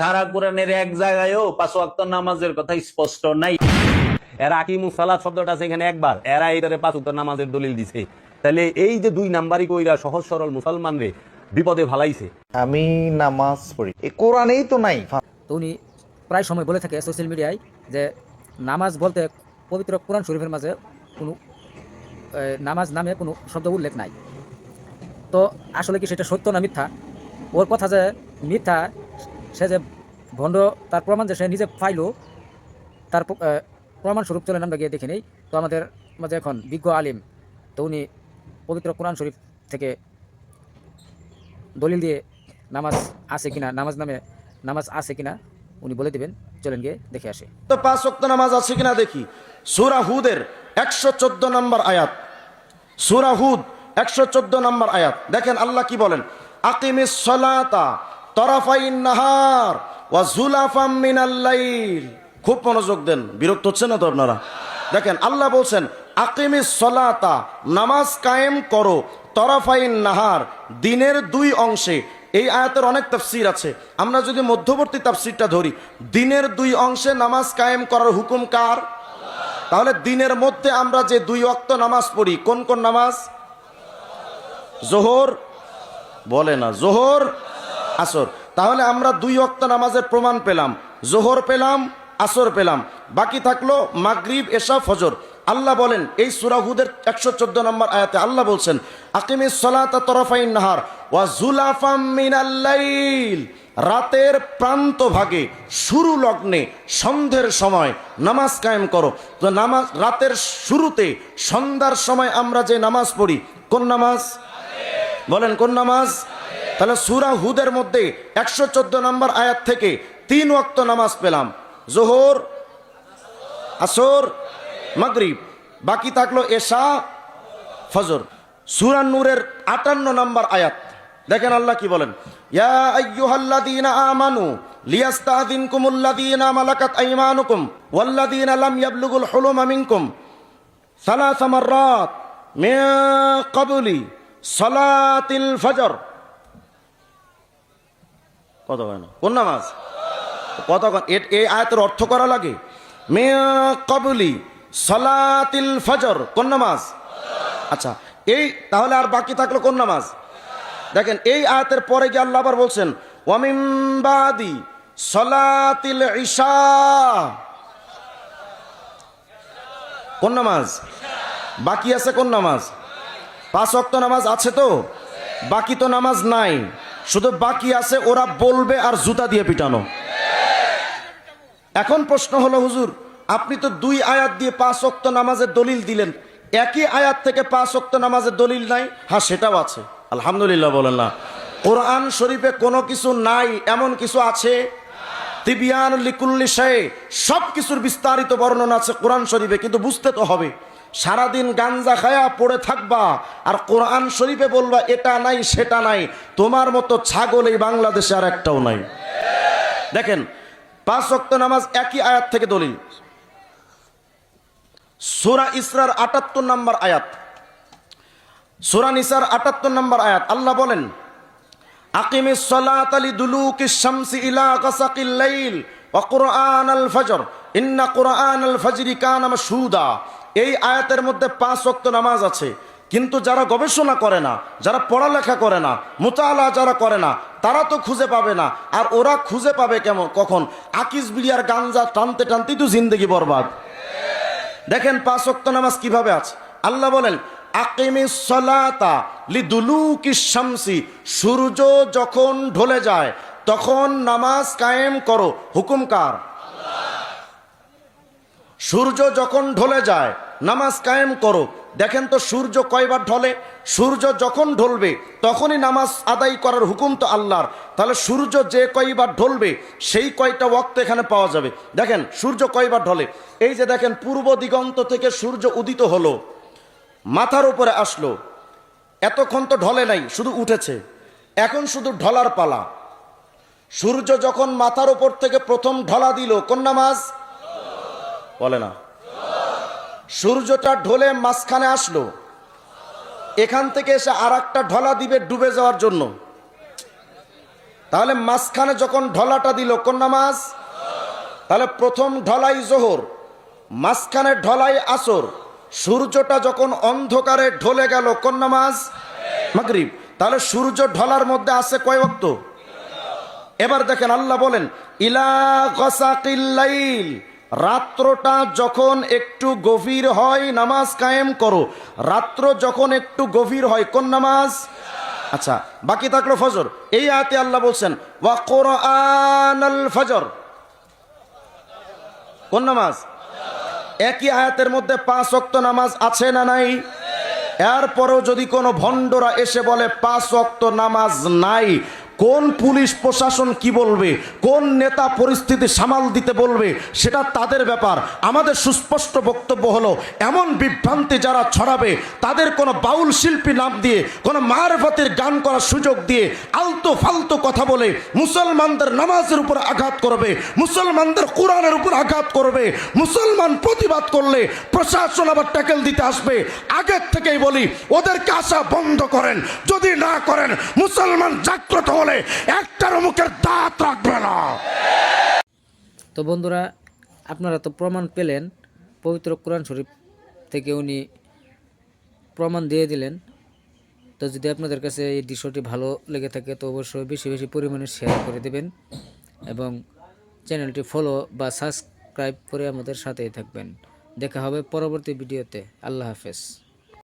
সারা কোরআনের এক জায়গায়ও 5 ওয়াক্ত নামাজের কথা স্পষ্ট নাই। এরা আকিমুস সালাত শব্দটা আছে এখানে একবার, এরা এইটারে 5 ওয়াক্ত নামাজের দলিল দিছে। তাহলে এই যে 2 নাম্বারই কইরা সহজ সরল মুসলমানরে বিপদে ফালাইছে। আমি নামাজ পড়ি, এ কোরআনেই তো নাই। তো উনি প্রায় সময় বলে থাকে সোশ্যাল মিডিয়ায় যে নামাজ বলতে পবিত্র কোরআন শরীফের মাঝে কোনো নামাজ নামে কোনো শব্দ উল্লেখ নাই। তো আসলে কি সেটা সত্য না মিথ্যা? ওর কথা যে মিথ্যা, সে যে ভণ্ড, তার প্রমাণ যে সে নিজে পাইল, তার প্রমাণস্বরূপ চলে আমরা গিয়ে দেখে নেই। তো আমাদের মাঝে এখন বিজ্ঞ আলিম, তো উনি পবিত্র কোরআন শরীফ থেকে দলিল দিয়ে নামাজ আছে কিনা, নামাজ নামে নামাজ আছে কিনা উনি বলে দিবেন। চলেন গিয়ে দেখে আসে। তো 5 ওয়াক্ত নামাজ আছে কিনা দেখি। সূরা হুদের 114 নম্বর আয়াত, সূরা হুদ 114 নম্বর আয়াত দেখেন আল্লাহ কি বলেন, আকিমিস সালাতা তরাফাইন নাহার ওয়া যুলাফাম মিনাল লাইল। খুব মনোযোগ দেন, বিরক্ত হচ্ছেন না তো আপনারা? দেখেন আল্লাহ বলছেন আকিমিস সালাতা, নামাজ কায়েম করো, তরাফাইন নাহার, দিনের 2 অংশে। এই আয়াতের অনেক তাফসীর আছে, আমরা যদি মধ্যবর্তী তাফসীরটা ধরি, দিনের 2 অংশে নামাজ কায়েম করার হুকুম কার? তাহলে দিনের মধ্যে আমরা যে 2 ওয়াক্ত নামাজ পড়ি, কোন কোন নামাজ? জোহর, বলে না, জোহর আসর। তাহলে আমরা 2 ওয়াক্ত নামাজের প্রমাণ পেলাম, জোহর পেলাম, আসর পেলাম, বাকি থাকলো মাগরিব, এশা, ফজর। আল্লাহ বলেন এই সূরা হুদের 114 নম্বর আয়াতে আল্লাহ বলছেন আকিমিস সালাতা তরাফাইন নাহার ওয়া যুলাফাম মিনাল লাইল, রাতের প্রান্ত ভাগে, শুরু লগ্নে, সন্ধ্যের সময় নামাজ কায়েম করো। তো নামাজ রাতের শুরুতে, সন্ধ্যার সময় আমরা যে নামাজ পড়ি, কোন নামাজ? বলেন কোন নামাজ? তাহলে সূরা হুদের মধ্যে 114 নম্বর আয়াত থেকে 3 ওয়াক্ত নামাজ পেলাম, জোহর, আসর, মাগরিব, বাকি থাকলো এশা, ফজর। সূরা নূরের 58 নম্বর আয়াত দেখেন আল্লাহ কি বলেন, ইয়া আইয়ুহাল্লাযীনা আমানু লিয়াস্তাযিনকুমুল্লাযীনা মালাকাত আইমানুকুম ওয়াল্লাযীনা লাম ইয়াবলুগুল হুলুমা মিনকুম সালাসা মাররাত মিন ক্বাবলি সালাতিল ফজর। কত হয় না? কোন নামাজ? কত? এই আয়াতের অর্থ করা লাগে। মিন ক্বাবলি সালাতিল ফজর, কোন নামাজ? আচ্ছা, এই তাহলে আর বাকি থাকলো কোন নামাজ? দেখেন এই আয়াতের পরে গিয়ে আল্লাহ আবার বলছেন ওয়া মিন বাদি সালাতিল ইশা, কোন নামাজ? বাকি আছে কোন নামাজ? 5 ওয়াক্ত নামাজ আছে তো, বাকি তো নামাজ নাই, শুধু বাকি আছে ওরা বলবে আর জুতা দিয়ে পিটানো। এখন প্রশ্ন হলো হুজুর, আপনি তো 2 আয়াত দিয়ে 5 ওয়াক্ত নামাজের দলিল দিলেন, একই আয়াত থেকে 5 ওয়াক্ত নামাজের দলিল নাই? হ্যাঁ, সেটাও আছে, আলহামদুলিল্লাহ বলেন না। কোরআন শরীফে কোনো কিছু নাই এমন কিছু আছে? তিবিয়ান লিকুল্লি শাই, সব কিছুর বিস্তারিত বর্ণনা আছে কোরআন শরীফে, কিন্তু বুঝতে তো হবে। সারাদিন গাঞ্জা খায়া পড়ে থাকবা আর কোরআন শরীফে বলবা এটা নাই সেটা নাই, তোমার মতো ছাগল এই বাংলাদেশে আর একটাও নাই। দেখেন 5 ওয়াক্ত নামাজ একই আয়াত থেকে দলিল। সূরা ইসরার 78 নম্বর আয়াত, সূরা নিসার 78 নম্বর আয়াত আল্লাহ বলেন আকিমিস সালাতা লিদুলুকিশ শামসি ইলা গাসাকিল লাইল ওয়া কুরআনাল ফজর ইন্না কুরআনাল ফজরি কানা মাশহুদা। এই আয়াতের মধ্যে 5 ওয়াক্ত নামাজ আছে, কিন্তু যারা গবেষণা করে না, যারা পড়ালেখা করে না, মুতালা যারা করে না, তারা তো খুঁজে পাবে না। আর ওরা খুঁজে পাবে কেমন? কখন? আকিস বিড়িয়ার গাঞ্জা টানতে টানতেই তো জিন্দেগি বরবাদ। দেখেন 5 ওয়াক্ত নামাজ কিভাবে আছে। আল্লাহ বলেন আকিমিস সালাতা লিদুলুকিশ শামসি, সূর্য যখন ঢলে যায় তখন নামাজ কায়েম করো, হুকুম কার? সূর্য যখন ঢলে যায় নামাজ কায়েম করো। দেখেন তো সূর্য কয়বার ঢলে? সূর্য যখন ঢলবে তখনই নামাজ আদায় করার হুকুম তো আল্লাহর। তাহলে সূর্য যে কয়বার ঢলবে সেই কয়টা ওয়াক্ত এখানে পাওয়া যাবে। দেখেন সূর্য কয়বার ঢলে, এই যে দেখেন পূর্ব দিগন্ত থেকে সূর্য উদিত হলো, মাথার উপরে আসলো, এতক্ষণ তো ঢলে নাই, শুধু উঠেছে, এখন শুধু ঢলার পালা। সূর্য যখন মাথার উপর থেকে প্রথম ঢলা দিল, কোন নামাজ? বলে না। সূর্যটা ঢলে মাঝখানে আসলো, এখান থেকে এসে আর একটা ঢলা দিবে ডুবে যাওয়ার জন্য, তাহলে মাঝখানে যখন ঢলাটা দিল কোন নামাজ? তাহলে প্রথম ঢলাই জোহর, মাঝখানে ঢলাই আসর, সূর্যটা যখন অন্ধকারে ঢলে গেল কোন নামাজ? মাগরিব। তাহলে সূর্য ঢলার মধ্যে আছে কয় ওয়াক্ত? এবার দেখেন আল্লাহ বলেন ইলা গাসাকিল লাইল, রাত্রটা যখন একটু গভীর হয় নামাজ কায়েম করো। রাত্র যখন একটু গভীর হয় কোন নামাজ? আচ্ছা, বাকি থাকলো ফজর। এই আয়াতে আল্লাহ বলছেন ওয়া কুরআনাল ফজর, কোন নামাজ? একই আয়াতের মধ্যে 5 ওয়াক্ত নামাজ আছে না নাই? এরপরেও যদি কোনো ভণ্ডরা এসে বলে 5 ওয়াক্ত নামাজ নাই, কোন পুলিশ প্রশাসন কি বলবে, কোন নেতা পরিস্থিতি সামাল দিতে বলবে, সেটা তাদের ব্যাপার। আমাদের সুস্পষ্ট বক্তব্য হলো, এমন বিভ্রান্তি যারা ছড়াবে, তাদের কোনো বাউল শিল্পী নাম দিয়ে, কোনো মারফতের গান করার সুযোগ দিয়ে, আলতো ফালতো কথা বলে মুসলমানদের নামাজের উপর আঘাত করবে, মুসলমানদের কোরআনের উপর আঘাত করবে, মুসলমান প্রতিবাদ করলে প্রশাসন আবার ট্যাকেল দিতে আসবে। আগের থেকেই বলি, ওদেরকে আসা বন্ধ করেন। যদি না করেন, মুসলমান জাগ্রত হলে একটার মুখের দাঁত রাখবে না। তো বন্ধুরা, আপনারা তো প্রমাণ পেলেন, পবিত্র কোরআন শরীফ থেকে উনি প্রমাণ দিয়ে দিলেন। তো যদি আপনাদের কাছে এই দৃশ্যটি ভালো লেগে থাকে তো অবশ্যই বেশি বেশি পরিমাণে শেয়ার করে দেবেন এবং চ্যানেলটি ফলো বা সাবস্ক্রাইব করে আমাদের সাথেই থাকবেন। দেখা হবে পরবর্তী ভিডিওতে। আল্লাহ হাফেজ।